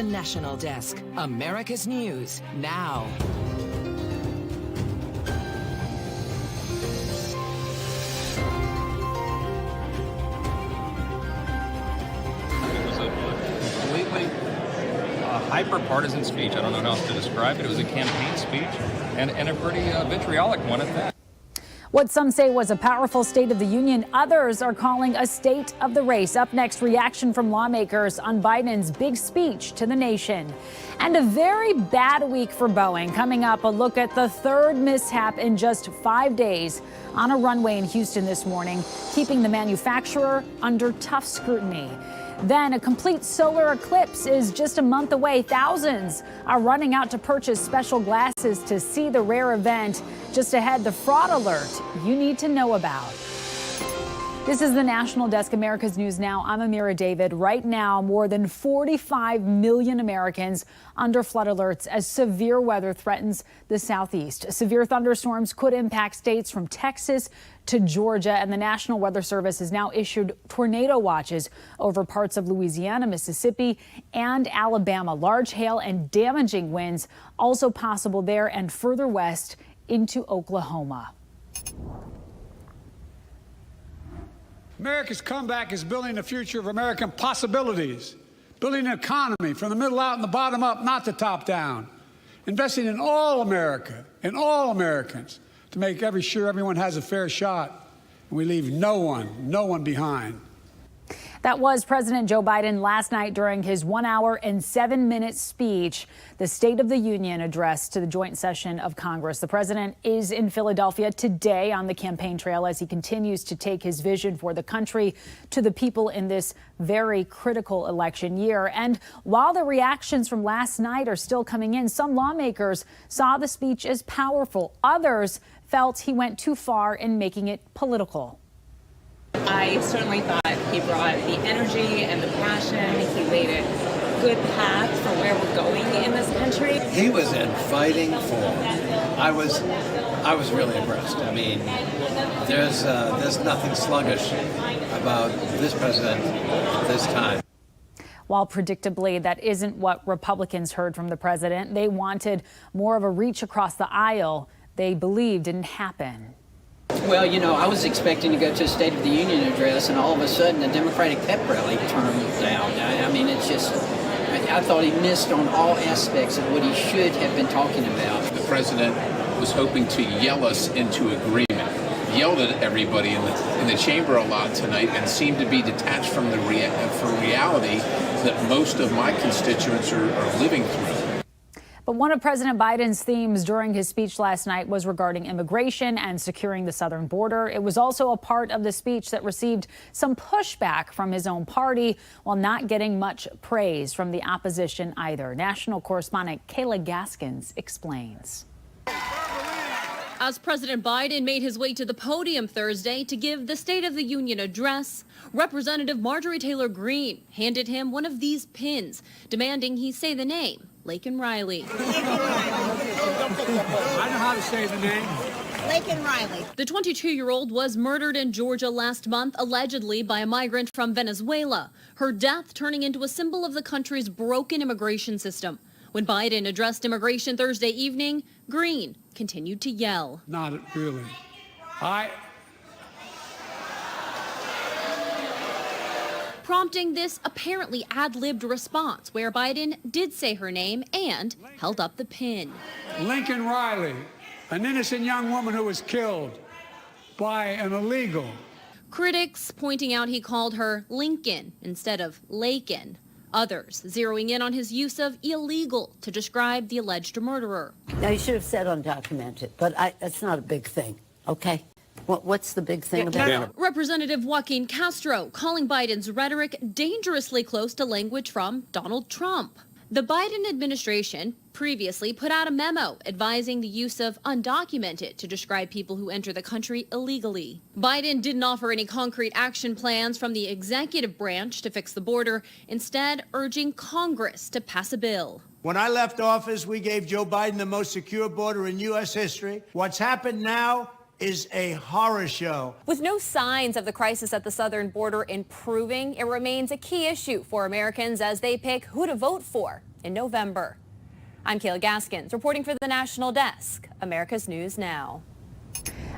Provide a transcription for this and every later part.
The National Desk, America's News, now. It was a completely hyper-partisan speech. I don't know how else to describe it. It was a campaign speech and a pretty vitriolic one at that. What some say was a powerful State of the Union, others are calling a state of the race. Up next, reaction from lawmakers on Biden's big speech to the nation. And a very bad week for Boeing. Coming up, a look at the third mishap in just 5 days on a runway in Houston this morning, keeping the manufacturer under tough scrutiny. Then a complete solar eclipse is just a month away. Thousands are running out to purchase special glasses to see the rare event. Just ahead, the fraud alert you need to know about. This is the National Desk, America's News Now. I'm Amira David. Right now, more than 45 million Americans under flood alerts as severe weather threatens the southeast. Severe thunderstorms could impact states from Texas to Georgia, and the National Weather Service has now issued tornado watches over parts of Louisiana, Mississippi, and Alabama. Large hail and damaging winds also possible there and further west into Oklahoma. America's comeback is building the future of American possibilities, building an economy from the middle out and the bottom up, not the top down, investing in all America, in all Americans, to make sure everyone has a fair shot, and we leave no one behind. That was President Joe Biden last night during his 1 hour and 7-minute speech, the State of the Union address to the joint session of Congress. The president is in Philadelphia today on the campaign trail as he continues to take his vision for the country to the people in this very critical election year. And while the reactions from last night are still coming in, some lawmakers saw the speech as powerful. Others felt he went too far in making it political. I certainly thought he brought the energy and the passion. He laid a good path for where we're going in this country. He was in fighting form. I was really impressed. I mean, there's nothing sluggish about this president at this time. While predictably, that isn't what Republicans heard from the president. They wanted more of a reach across the aisle they believe didn't happen. Well, you know, I was expecting to go to a State of the Union address, and all of a sudden, a Democratic pep rally turned down. I mean, it's just, I thought he missed on all aspects of what he should have been talking about. The president was hoping to yell us into agreement, yelled at everybody in the chamber a lot tonight, and seemed to be detached from the reality that most of my constituents are living through. But one of President Biden's themes during his speech last night was regarding immigration and securing the southern border. It was also a part of the speech that received some pushback from his own party, while not getting much praise from the opposition either. National correspondent Kayla Gaskins explains. As President Biden made his way to the podium Thursday to give the State of the Union address, Representative Marjorie Taylor Greene handed him one of these pins, demanding he say the name, Laken Riley. I know how to say the name. Laken Riley. The 22-year-old was murdered in Georgia last month, allegedly by a migrant from Venezuela, her death turning into a symbol of the country's broken immigration system. When Biden addressed immigration Thursday evening, Greene continued to yell. Not really. Prompting this apparently ad-libbed response where Biden did say her name and held up the pin. Lincoln Riley, an innocent young woman who was killed by an illegal. Critics pointing out he called her Lincoln instead of Laken. Others zeroing in on his use of illegal to describe the alleged murderer. Now, you should have said undocumented, but that's not a big thing, okay? What's the big thing about it? Representative Joaquin Castro calling Biden's rhetoric dangerously close to language from Donald Trump. The Biden administration previously put out a memo advising the use of undocumented to describe people who enter the country illegally. Biden didn't offer any concrete action plans from the executive branch to fix the border, instead urging Congress to pass a bill. When I left office, we gave Joe Biden the most secure border in U.S. history. What's happened now is a horror show. With no signs of the crisis at the southern border improving, it remains a key issue for Americans as they pick who to vote for in November. I'm Kayla Gaskins reporting for the National Desk, America's News Now.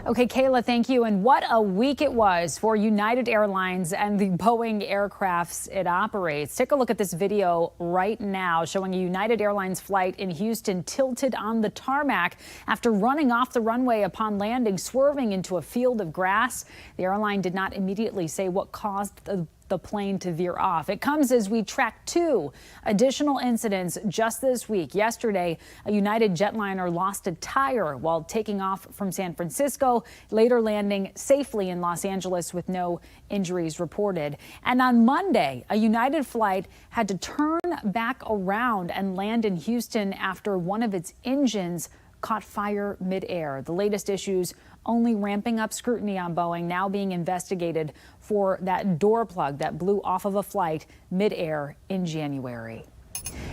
Okay, Kayla, thank you. And what a week it was for United Airlines and the Boeing aircrafts it operates. Take a look at this video right now showing a United Airlines flight in Houston tilted on the tarmac after running off the runway upon landing, swerving into a field of grass. The airline did not immediately say what caused the plane to veer off. It comes as we track two additional incidents just this week. Yesterday, a United jetliner lost a tire while taking off from San Francisco, later landing safely in Los Angeles with no injuries reported. And on Monday, a United flight had to turn back around and land in Houston after one of its engines caught fire midair. The latest issues only ramping up scrutiny on Boeing, now being investigated for that door plug that blew off of a flight midair in January.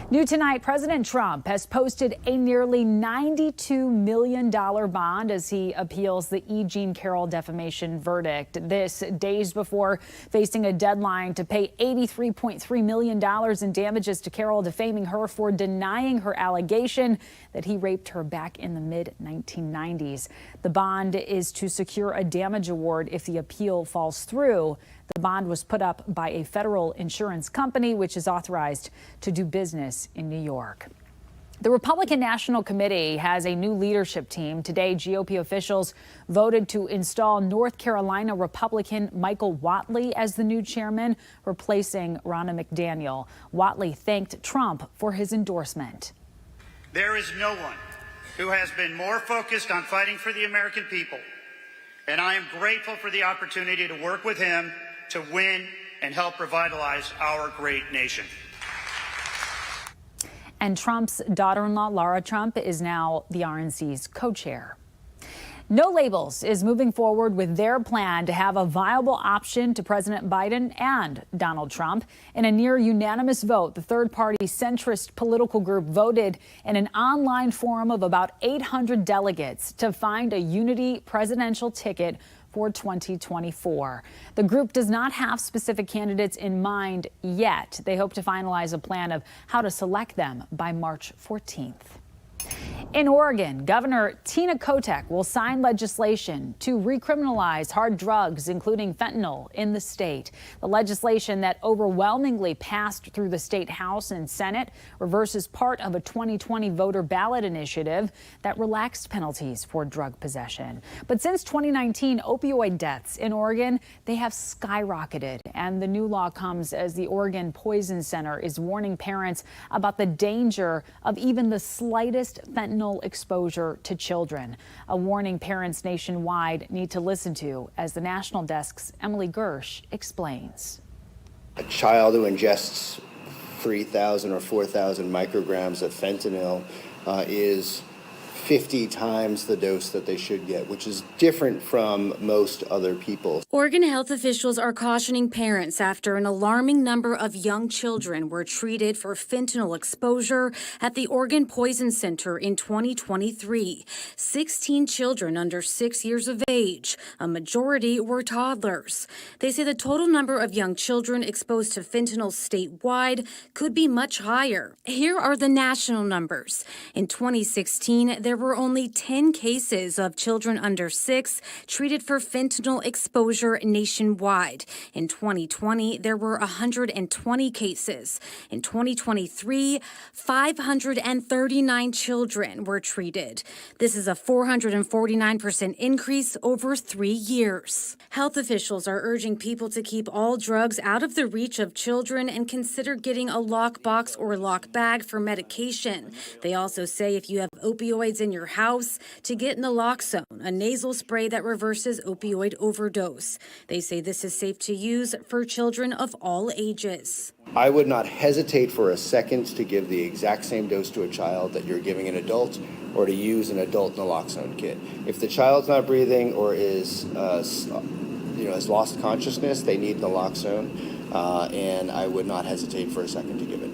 New tonight, President Trump has posted a nearly $92 million bond as he appeals the E. Jean Carroll defamation verdict. This days before facing a deadline to pay $83.3 million in damages to Carroll, defaming her for denying her allegation that he raped her back in the mid-1990s. The bond is to secure a damage award if the appeal falls through. The bond was put up by a federal insurance company, which is authorized to do business in New York. The Republican National Committee has a new leadership team. Today, GOP officials voted to install North Carolina Republican Michael Whatley as the new chairman, replacing Ronna McDaniel. Whatley thanked Trump for his endorsement. There is no one who has been more focused on fighting for the American people, and I am grateful for the opportunity to work with him to win and help revitalize our great nation. And Trump's daughter-in-law, Lara Trump, is now the RNC's co-chair. No Labels is moving forward with their plan to have a viable option to President Biden and Donald Trump. In a near unanimous vote, the third-party centrist political group voted in an online forum of about 800 delegates to find a unity presidential ticket for 2024. The group does not have specific candidates in mind yet. They hope to finalize a plan of how to select them by March 14th. In Oregon, Governor Tina Kotek will sign legislation to recriminalize hard drugs, including fentanyl, in the state. The legislation that overwhelmingly passed through the state House and Senate reverses part of a 2020 voter ballot initiative that relaxed penalties for drug possession. But since 2019, opioid deaths in Oregon, they have skyrocketed. And the new law comes as the Oregon Poison Center is warning parents about the danger of even the slightest fentanyl exposure to children. A warning parents nationwide need to listen to, as the National Desk's Emily Gersh explains. A child who ingests 3,000 or 4,000 micrograms of fentanyl is 50 times the dose that they should get, which is different from most other people. Oregon health officials are cautioning parents after an alarming number of young children were treated for fentanyl exposure at the Oregon Poison Center in 2023. 16 children under 6 years of age. A majority were toddlers. They say the total number of young children exposed to fentanyl statewide could be much higher. Here are the national numbers. In 2016, there were only 10 cases of children under 6 treated for fentanyl exposure nationwide. In 2020, there were 120 cases. In 2023, 539 children were treated. This is a 449% increase over 3 years. Health officials are urging people to keep all drugs out of the reach of children and consider getting a lockbox or lock bag for medication. They also say if you have opioids in your house, to get naloxone, a nasal spray that reverses opioid overdose. They say this is safe to use for children of all ages. I would not hesitate for a second to give the exact same dose to a child that you're giving an adult, or to use an adult naloxone kit. If the child's not breathing or is has lost consciousness, they need naloxone, and I would not hesitate for a second to give it.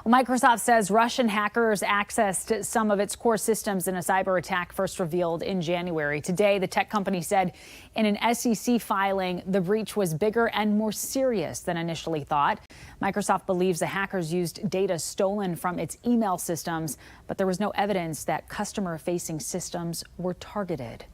Microsoft says Russian hackers accessed some of its core systems in a cyber attack first revealed in January. Today, the tech company said in an SEC filing the breach was bigger and more serious than initially thought. Microsoft believes the hackers used data stolen from its email systems, but there was no evidence that customer-facing systems were targeted.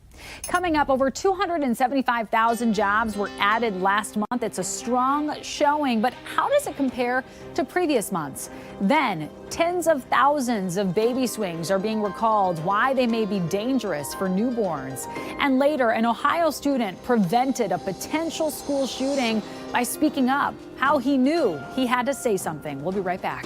Coming up, over 275,000 jobs were added last month. It's a strong showing, but how does it compare to previous months? Then, tens of thousands of baby swings are being recalled, why they may be dangerous for newborns. And later, an Ohio student prevented a potential school shooting by speaking up, how he knew he had to say something. We'll be right back.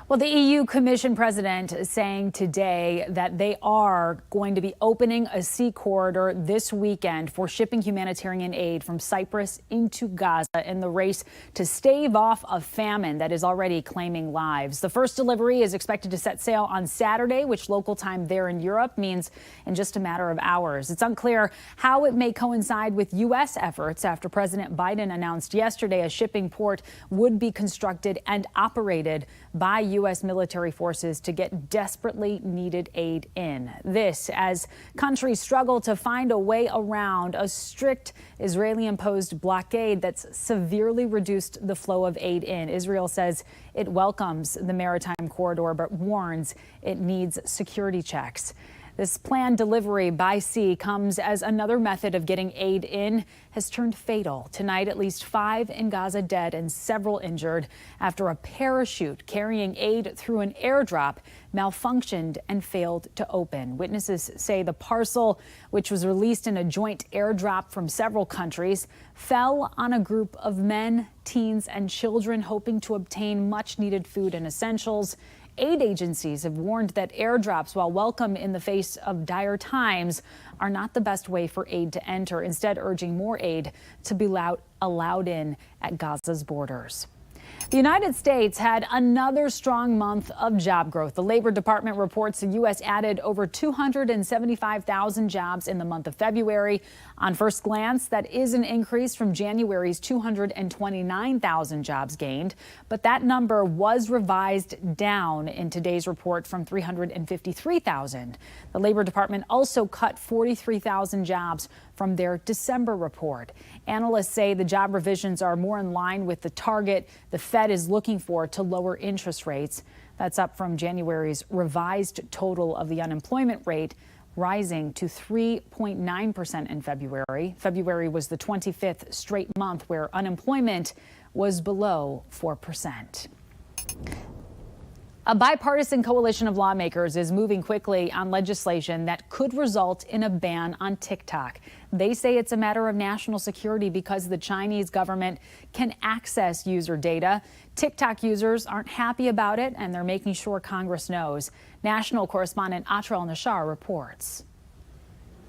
Well, the EU Commission president is saying today that they are going to be opening a sea corridor this weekend for shipping humanitarian aid from Cyprus into Gaza in the race to stave off a famine that is already claiming lives. The first delivery is expected to set sail on Saturday, which local time there in Europe means in just a matter of hours. It's unclear how it may coincide with U.S. efforts after President Biden announced yesterday a shipping port would be constructed and operated by U.S. military forces to get desperately needed aid in. This as countries struggle to find a way around a strict Israeli-imposed blockade that's severely reduced the flow of aid in. Israel says it welcomes the maritime corridor, but warns it needs security checks. This planned delivery by sea comes as another method of getting aid in has turned fatal. Tonight, at least 5 in Gaza dead and several injured after a parachute carrying aid through an airdrop malfunctioned and failed to open. Witnesses say the parcel, which was released in a joint airdrop from several countries, fell on a group of men, teens, and children hoping to obtain much-needed food and essentials. Aid agencies have warned that airdrops, while welcome in the face of dire times, are not the best way for aid to enter, instead urging more aid to be allowed in at Gaza's borders. The United States had another strong month of job growth. The Labor Department reports the U.S. added over 275,000 jobs in the month of February. On first glance, that is an increase from January's 229,000 jobs gained. But that number was revised down in today's report from 353,000. The Labor Department also cut 43,000 jobs from their December report. Analysts say the job revisions are more in line with the target the Fed is looking for to lower interest rates. That's up from January's revised total of the unemployment rate, rising to 3.9% in February. February was the 25th straight month where unemployment was below 4%. A bipartisan coalition of lawmakers is moving quickly on legislation that could result in a ban on TikTok. They say it's a matter of national security because the Chinese government can access user data. TikTok users aren't happy about it, and they're making sure Congress knows. National correspondent Atrel Nashar reports.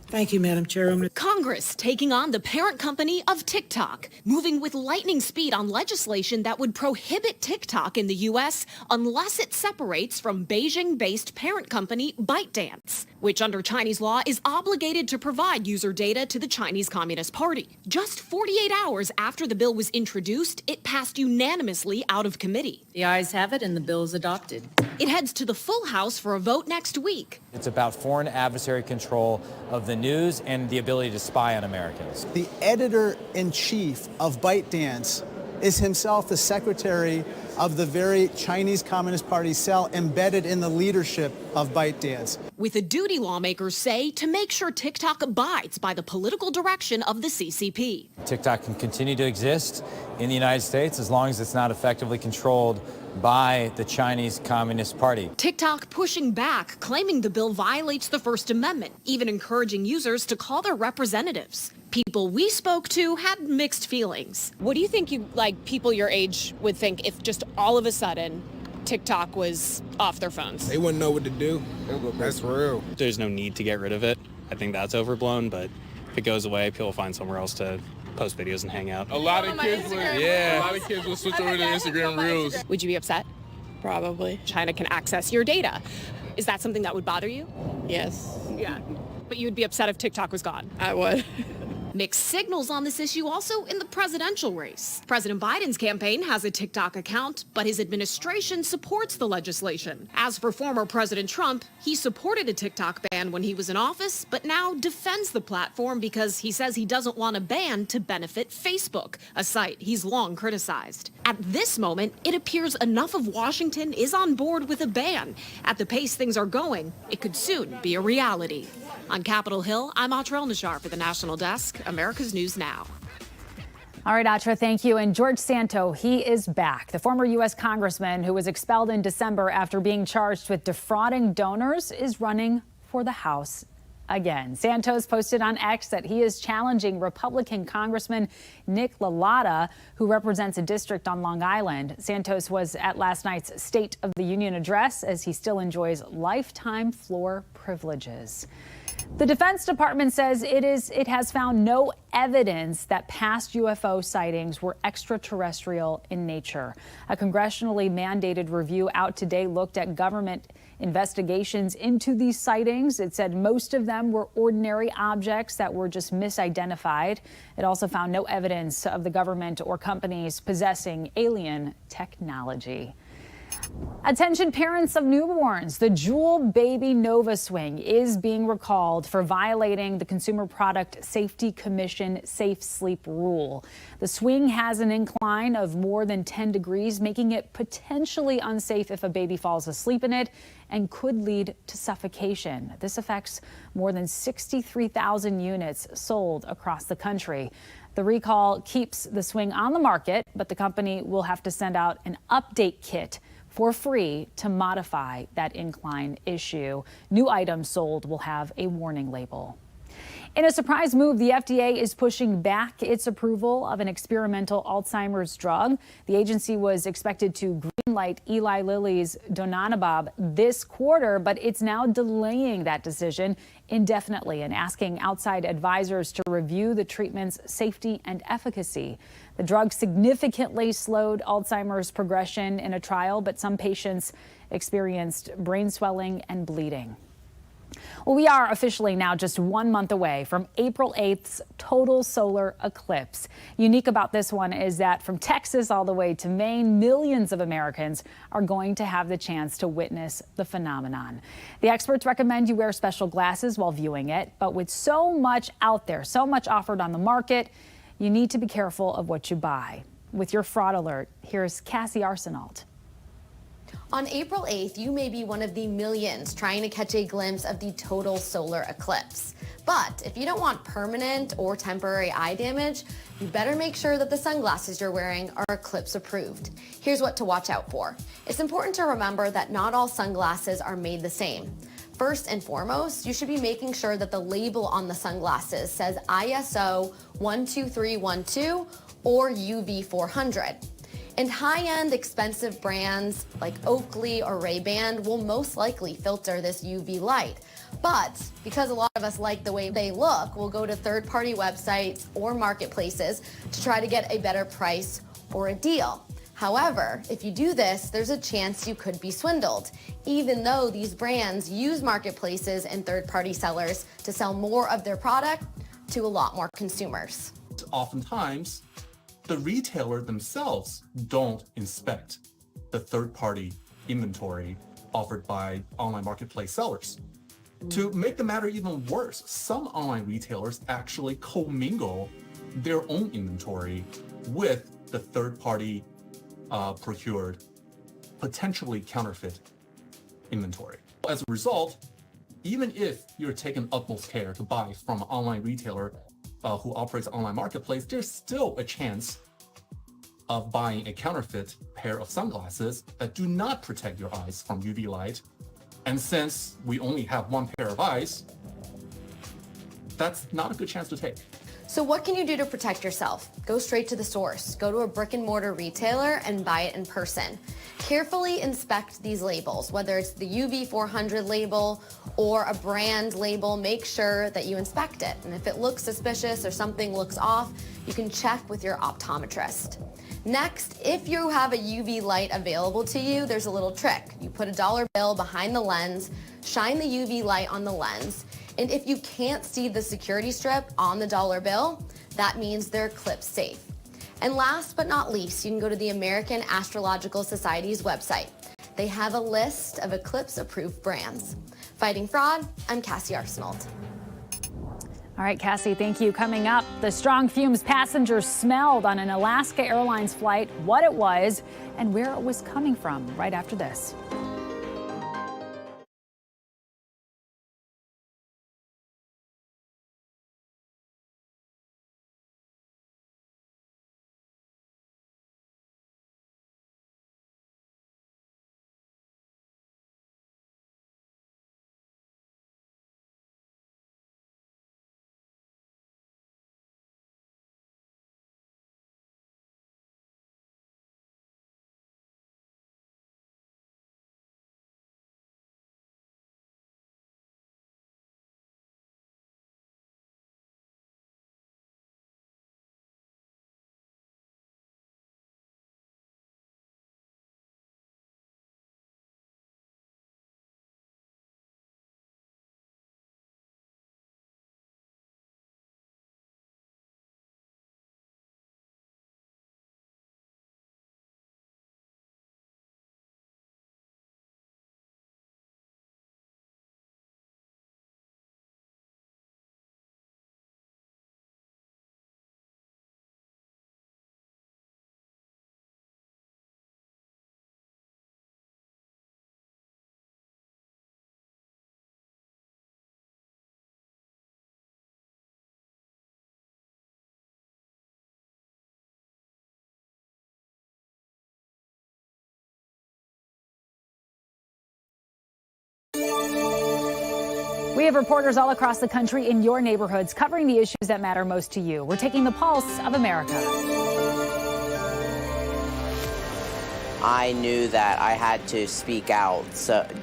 Thank you, Madam Chairwoman. Congress taking on the parent company of TikTok, moving with lightning speed on legislation that would prohibit TikTok in the U.S. unless it separates from Beijing-based parent company ByteDance, which under Chinese law is obligated to provide user data to the Chinese Communist Party. Just 48 hours after the bill was introduced, it passed unanimously out of committee. The ayes have it and the bill is adopted. It heads to the full House for a vote next week. It's about foreign adversary control of the news and the ability to spy on Americans. The editor-in-chief of ByteDance is himself the secretary of the very Chinese Communist Party cell embedded in the leadership of ByteDance. With a duty, lawmakers say, to make sure TikTok abides by the political direction of the CCP. TikTok can continue to exist in the United States as long as it's not effectively controlled by the Chinese Communist Party. TikTok pushing back, claiming the bill violates the First Amendment, even encouraging users to call their representatives. People we spoke to had mixed feelings. What do you think people your age would think if just all of a sudden TikTok was off their phones? They wouldn't know what to do. That's real. There's no need to get rid of it. I think that's overblown, but if it goes away, people will find somewhere else to post videos and hang out. A lot of kids will switch over to Instagram Reels. Would you be upset? Probably. China can access your data. Is that something that would bother you? Yes. Yeah. But you would be upset if TikTok was gone? I would. Mixed signals on this issue also in the presidential race. President Biden's campaign has a TikTok account, but his administration supports the legislation. As for former President Trump, he supported a TikTok ban when he was in office, but now defends the platform because he says he doesn't want a ban to benefit Facebook, a site he's long criticized. At this moment, it appears enough of Washington is on board with a ban. At the pace things are going, it could soon be a reality. On Capitol Hill, I'm Atrel Nashar for the National Desk, America's News Now. All right, Atra, thank you. And George Santo, he is back. The former U.S. congressman who was expelled in December after being charged with defrauding donors is running for the House again. Santos posted on X that he is challenging Republican Congressman Nick LaLotta, who represents a district on Long Island. Santos was at last night's State of the Union address as he still enjoys lifetime floor privileges. The Defense Department says it has found no evidence that past UFO sightings were extraterrestrial in nature. A congressionally mandated review out today looked at government investigations into these sightings. It said most of them were ordinary objects that were just misidentified. It also found no evidence of the government or companies possessing alien technology. Attention parents of newborns, the Jewel Baby Nova Swing is being recalled for violating the Consumer Product Safety Commission Safe Sleep Rule. The swing has an incline of more than 10 degrees, making it potentially unsafe if a baby falls asleep in it and could lead to suffocation. This affects more than 63,000 units sold across the country. The recall keeps the swing on the market, but the company will have to send out an update kit for free to modify that incline issue. New items sold will have a warning label. In a surprise move, the FDA is pushing back its approval of an experimental Alzheimer's drug. The agency was expected to greenlight Eli Lilly's donanemab this quarter, but it's now delaying that decision indefinitely and asking outside advisors to review the treatment's safety and efficacy. The drug significantly slowed Alzheimer's progression in a trial, but some patients experienced brain swelling and bleeding. Well, we are officially now just 1 month away from April 8th's total solar eclipse. Unique about this one is that from Texas all the way to Maine, millions of Americans are going to have the chance to witness the phenomenon. The experts recommend you wear special glasses while viewing it, but with so much out there, so much offered on the market, you need to be careful of what you buy. With your fraud alert, here's Cassie Arsenault. On April 8th, you may be one of the millions trying to catch a glimpse of the total solar eclipse. But if you don't want permanent or temporary eye damage, you better make sure that the sunglasses you're wearing are eclipse approved. Here's what to watch out for. It's important to remember that not all sunglasses are made the same. First and foremost, you should be making sure that the label on the sunglasses says ISO 12312 or UV 400. And high-end expensive brands like Oakley or Ray-Ban will most likely filter this UV light. But because a lot of us like the way they look, we'll go to third-party websites or marketplaces to try to get a better price or a deal. However, if you do this, there's a chance you could be swindled, even though these brands use marketplaces and third-party sellers to sell more of their product to a lot more consumers. Oftentimes, the retailer themselves don't inspect the third-party inventory offered by online marketplace sellers. To make the matter even worse, some online retailers actually commingle their own inventory with the third-party procured, potentially counterfeit inventory. As a result, even if you're taking utmost care to buy from an online retailer who operates an online marketplace, there's still a chance of buying a counterfeit pair of sunglasses that do not protect your eyes from UV light. And since we only have one pair of eyes, that's not a good chance to take. So what can you do to protect yourself? Go straight to the source. Go to a brick and mortar retailer and buy it in person. Carefully inspect these labels, whether it's the UV 400 label or a brand label. Make sure that you inspect it. And if it looks suspicious or something looks off, you can check with your optometrist. Next, if you have a UV light available to you, there's a little trick. You put a dollar bill behind the lens, shine the UV light on the lens, and if you can't see the security strip on the dollar bill, that means they're eclipse safe. And last but not least, you can go to the American Astrological Society's website. They have a list of eclipse-approved brands. Fighting fraud, I'm Cassie Arsenault. All right, Cassie, thank you. Coming up, the strong fumes passengers smelled on an Alaska Airlines flight, what it was, and where it was coming from, right after this. We have reporters all across the country in your neighborhoods covering the issues that matter most to you. We're taking the pulse of America. I knew that I had to speak out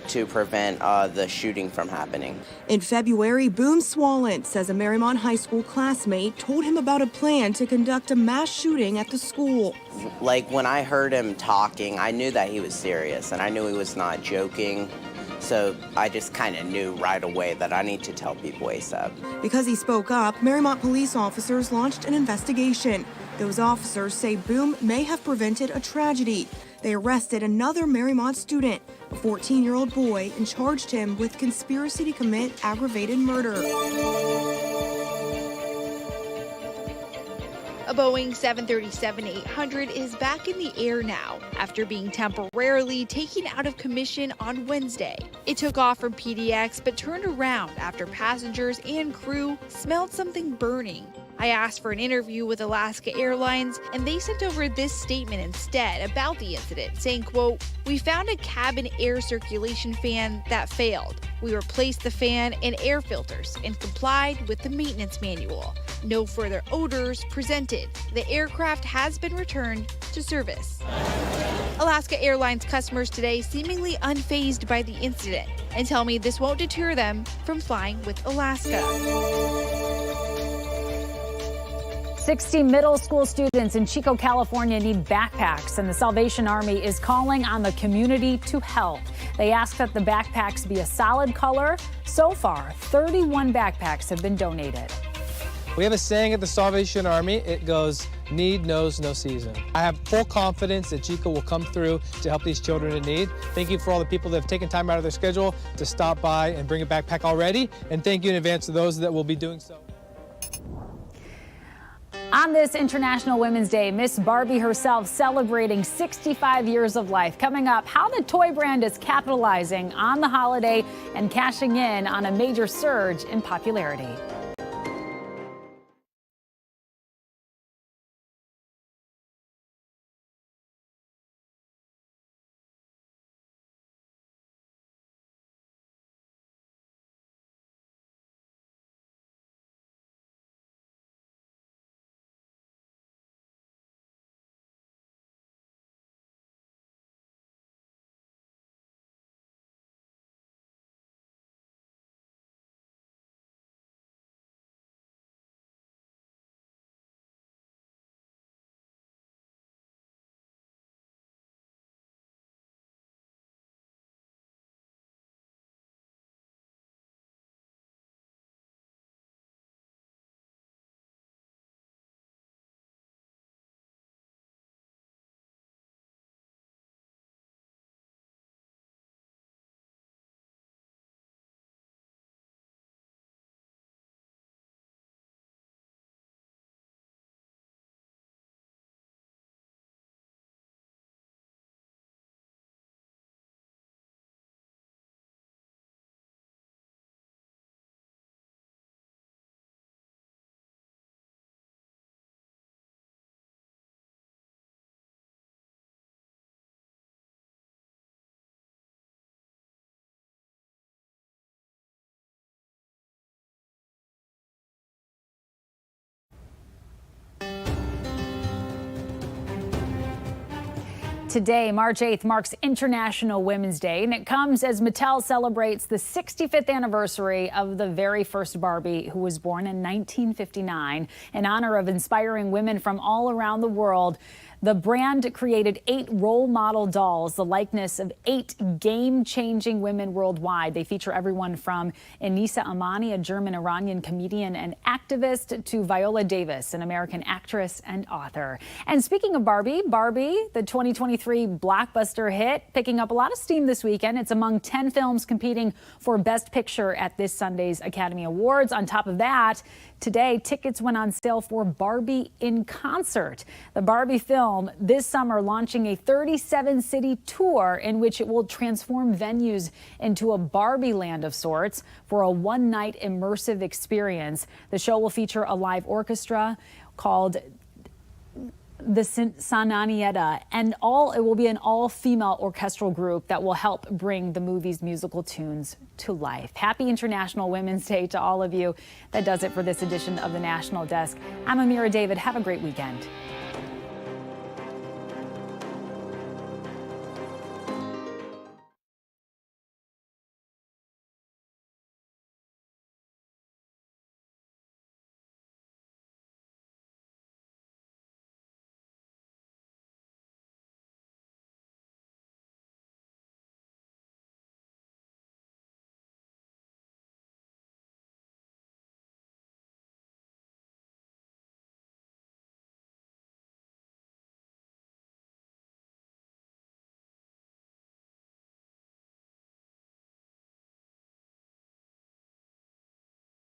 to prevent the shooting from happening. In February, Boone Swallen says a Marymount High School classmate told him about a plan to conduct a mass shooting at the school. Like, when I heard him talking, I knew that he was serious, and I knew he was not joking. So I just kind of knew right away that I need to tell people ASAP. Because he spoke up, Marymount police officers launched an investigation. Those officers say Boone may have prevented a tragedy. They arrested another Marymount student, a 14-year-old boy, and charged him with conspiracy to commit aggravated murder. A A Boeing 737-800 is back in the air now after being temporarily taken out of commission on Wednesday. It took off from PDX but turned around after passengers and crew smelled something burning. I asked for an interview with Alaska Airlines, and they sent over this statement instead about the incident, saying, quote, "We found a cabin air circulation fan that failed. We replaced the fan and air filters and complied with the maintenance manual. No further odors presented. The aircraft has been returned to service." Alaska Airlines customers today seemingly unfazed by the incident and tell me this won't deter them from flying with Alaska. 60 middle school students in Chico, California need backpacks, and the Salvation Army is calling on the community to help. They ask that the backpacks be a solid color. So far, 31 backpacks have been donated. We have a saying at the Salvation Army. It goes, need knows no season. I have full confidence that Chico will come through to help these children in need. Thank you for all the people that have taken time out of their schedule to stop by and bring a backpack already. And thank you in advance to those that will be doing so. On this International Women's Day, Miss Barbie herself celebrating 65 years of life. Coming up, how the toy brand is capitalizing on the holiday and cashing in on a major surge in popularity. Today, March 8th, marks International Women's Day, and it comes as Mattel celebrates the 65th anniversary of the very first Barbie, who was born in 1959. In honor of inspiring women from all around the world, the brand created 8 role model dolls, the likeness of 8 game-changing women worldwide. They feature everyone from Anissa Amani, a German-Iranian comedian and activist, to Viola Davis, an American actress and author. And speaking of Barbie, the 2023 blockbuster hit, picking up a lot of steam this weekend. It's among 10 films competing for Best Picture at this Sunday's Academy Awards. On top of that, today, tickets went on sale for Barbie in Concert. The Barbie film this summer launching a 37-city tour in which it will transform venues into a Barbie land of sorts for a one-night immersive experience. The show will feature a live orchestra called the Sananieta, and it will be an all-female orchestral group that will help bring the movie's musical tunes to life. Happy International Women's Day to all of you. That does it for this edition of the National Desk. I'm Amira David. Have a great weekend.